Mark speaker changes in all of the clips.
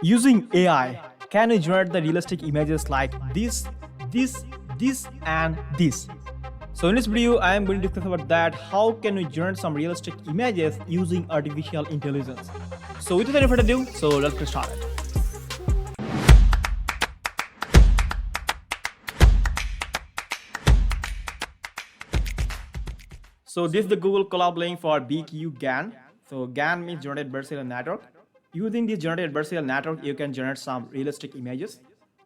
Speaker 1: Using AI, can you generate the realistic images like this, this, and this? So in this video, I am going to discuss about that. How can we generate some realistic images using artificial intelligence? So without any further ado, so let's get started. So this is the Google Colab link for VQGAN. So GAN means generated adversarial network. Using this generated adversarial network, you can generate some realistic images.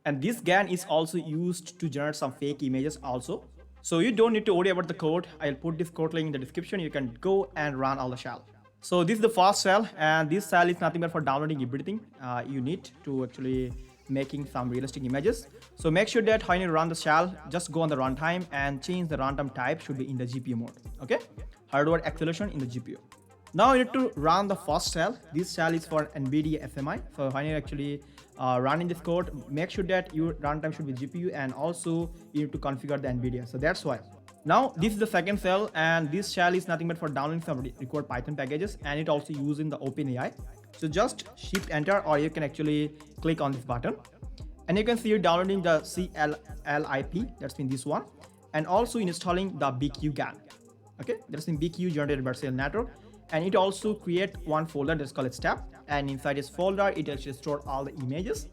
Speaker 1: And this GAN is also used to generate some fake images also. So you don't need to worry about the code. I'll put this code link in the description. You can go and run all the shell. So this is the first shell, and this shell is nothing but for downloading everything you need to actually making some realistic images. So make sure that when you run the shell, just go on the runtime and change the runtime type should be in the GPU mode. Okay, hardware acceleration in the GPU. Now you need to run the first shell. This shell is for NVIDIA SMI. So when you actually running this code, make sure that your runtime should be GPU, and also you need to configure the NVIDIA. So that's why. Now this is the second shell, and this shell is nothing but for downloading some required Python packages, and it also using the OpenAI. So just shift enter, or you can actually click on this button, and you can see you're downloading the CLLIP, that's in this one, and also installing the VQGAN. Okay, that's in VQ generated adversarial network, and it also create one folder that's called step, and inside this folder it actually store all the images.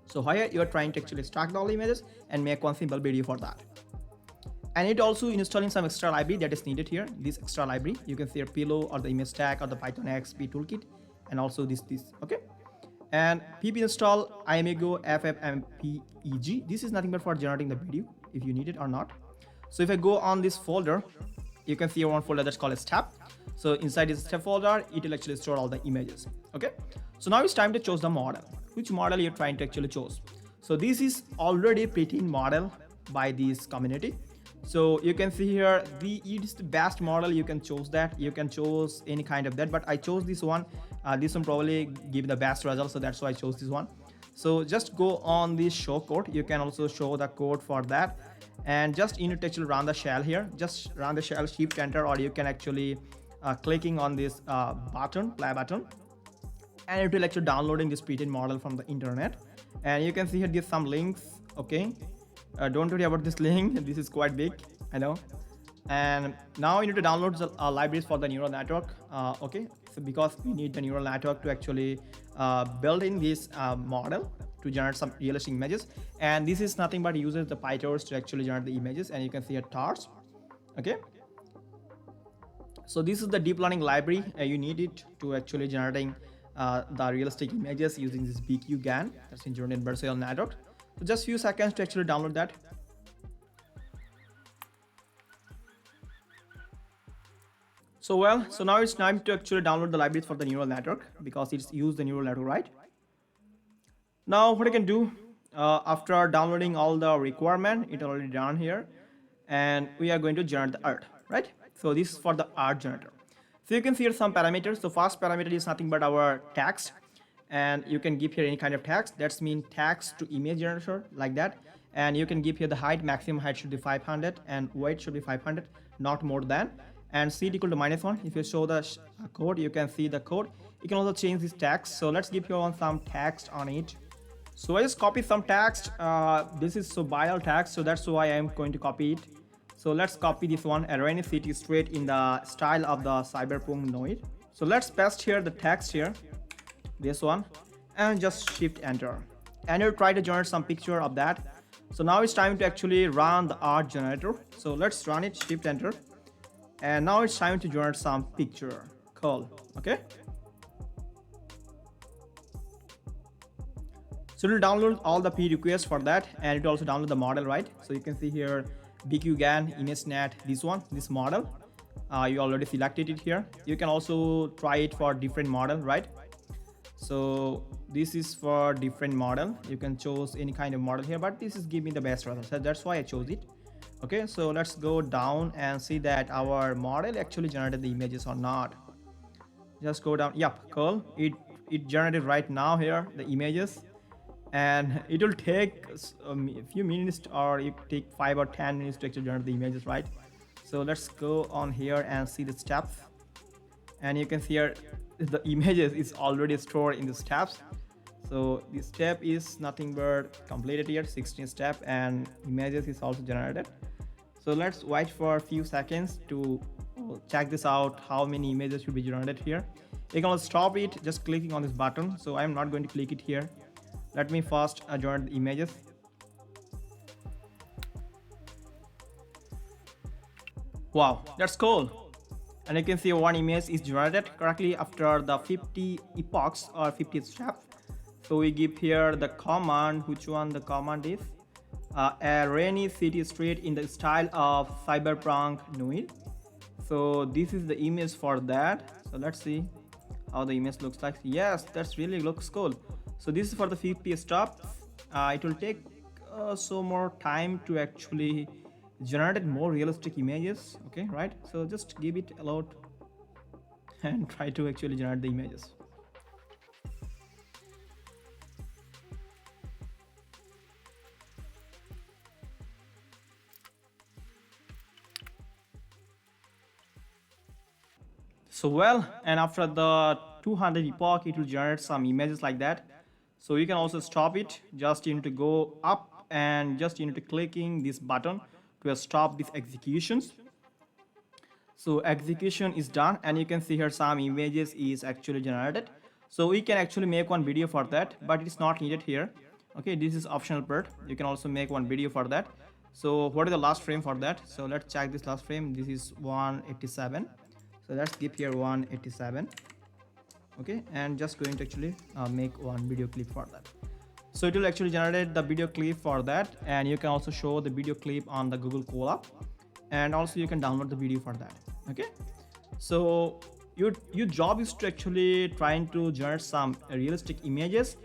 Speaker 1: So here you are trying to actually extract all the images and make one simple video for that. And it also installing some extra library that is needed here. This extra library, you can see a pillow or the image stack or the Python XP toolkit, and also this. Okay. And pip install imago ffmpeg. This is nothing but for generating the video if you need it or not. So if I go on this folder, you can see one folder that's called step. So inside this step folder, it will actually store all the images. Okay. So now it's time to choose the model. Which model you're trying to actually choose. So this is already pre-trained model by this community. So you can see here, it is the best model. You can choose that. You can choose any kind of that, but I chose this one. This one probably give the best result, so that's why I chose this one. So just go on this show code. You can also show the code for that, and just you need to actually run the shell here. Just run the shell, shift enter, or you can actually clicking on this button, play button, and it will actually downloading this pre-trained model from the internet. And you can see here there's some links. Okay. Don't worry about this link. This is quite big, I know. And now you need to download the libraries for the neural network. Okay, so because we need the neural network to actually build in this model to generate some realistic images. And this is nothing but uses the PyTorch to actually generate the images. And you can see a torch. Okay. So this is the deep learning library. You need it to actually generating the realistic images using this VQGAN. That's in generated adversarial network. So just few seconds to actually download that. So now it's time to actually download the libraries for the neural network, because it's used the neural network, right? Now what I can do, after downloading all the requirement, it already done here, and we are going to generate the art, right? So this is for the art generator. So you can see here some parameters. So first parameter is nothing but our text. And you can give here any kind of text. That's mean text to image generator, like that. And you can give here the height. Maximum height should be 500 and weight should be 500, not more than. And seed equal to -1. If you show the code, you can see the code. You can also change this text. So let's give you some text on it. So I just copy some text. This is so bio text, so that's why I am going to copy it. So let's copy this one, arrange city straight in the style of the cyberpunk node. So let's paste here the text here, this one, and just shift enter, and you'll try to generate some picture of that. So now it's time to actually run the art generator. So let's run it, shift enter, and now it's time to generate some picture. Cool. Okay, so it'll download all the P requests for that, and it also download the model, right? So you can see here VQGAN, ImageNet, this model. You already selected it here. You can also try it for different model, right? So this is for different model. You can choose any kind of model here, but this is giving me the best result. So that's why I chose it. Okay, so let's go down and see that our model actually generated the images or not. Just go down. Yep, cool. It generated right now here the images, and it will take a few minutes, or it take 5 or 10 minutes to actually generate the images, right? So let's go on here and see the steps, and you can see here the images is already stored in the steps. So this step is nothing but completed here, 16 step, and images is also generated. So let's wait for a few seconds to check this out, how many images should be generated here. You can also stop it just clicking on this button. So I'm not going to click it here. Let me first generate the images. Wow, that's cool. And you can see one image is generated correctly after the 50 epochs or 50 steps. So we give here the command, which one the command is? A rainy city street in the style of cyberpunk noir. So this is the image for that. So let's see how the image looks like. Yes, that's really looks cool. So this is for the 50 steps. It will take so more time to actually generate more realistic images. Okay, right? So just give it a lot and try to actually generate the images. So well, and after the 200 epoch, it will generate some images like that. So you can also stop it. Just you need to go up and just you need to clicking this button to stop these executions. So execution is done, and you can see here some images is actually generated. So we can actually make one video for that, but it's not needed here. Okay, this is optional part. You can also make one video for that. So what is the last frame for that? So let's check this last frame. This is 187. So let's give here 187. Okay, and just going to actually make one video clip for that. So it will actually generate the video clip for that, and you can also show the video clip on the Google Colab, and also you can download the video for that. Okay, so your job is to actually trying to generate some realistic images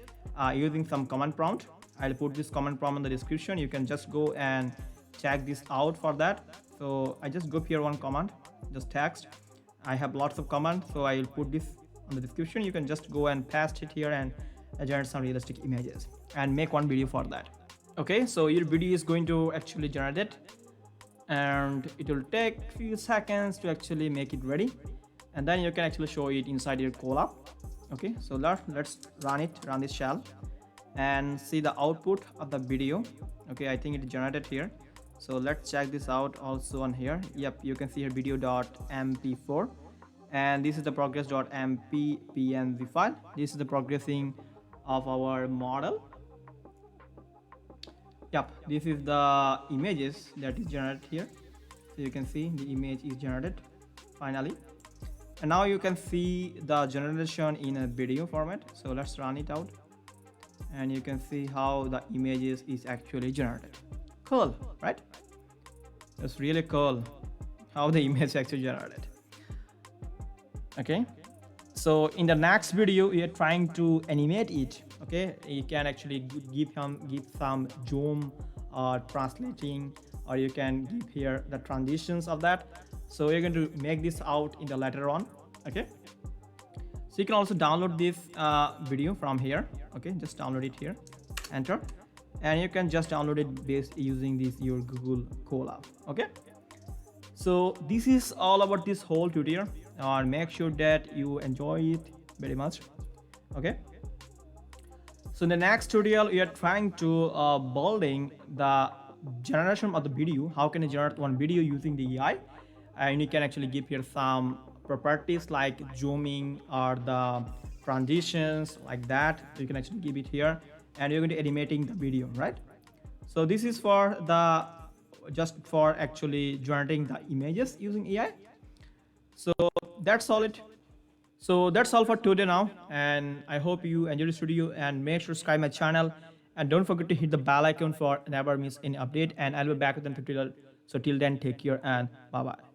Speaker 1: using some command prompt. I'll put this command prompt in the description. You can just go and check this out for that. So I just go here one command, just text. I have lots of commands, so I will put this on the description. You can just go and paste it here and generate some realistic images and make one video for that. Okay, so your video is going to actually generate it, and it will take few seconds to actually make it ready, and then you can actually show it inside your Colab. Okay, so let's run this shell and see the output of the video. Okay, I think it generated here. So let's check this out also on here. Yep, you can see here video.mp4, and this is the progress.mp png file. This is the progressing of our model. Yep, this is the images that is generated here. So you can see the image is generated finally, and now you can see the generation in a video format. So let's run it out, and you can see how the images is actually generated. Cool, right? That's really cool how the image actually generated. Okay, so in the next video we are trying to animate it. Okay, you can actually give some zoom or translating, or you can give here the transitions of that. So we're going to make this out in the later on. Okay, so you can also download this video from here. Okay, just download it here, enter, and you can just download it based using this your Google Colab. Okay, so this is all about this whole tutorial, and make sure that you enjoy it very much. Okay, so in the next tutorial we are trying to building the generation of the video. How can you generate one video using the AI? And you can actually give here some properties like zooming or the transitions like that. You can actually give it here, and you're going to animating the video, right? So this is for the just for actually generating the images using AI. So that's all it. So that's all for today now, and I hope you enjoyed this video, and make sure to subscribe my channel, and don't forget to hit the bell icon for never miss any update, and I'll be back with a tutorial. So till then, take care and bye bye.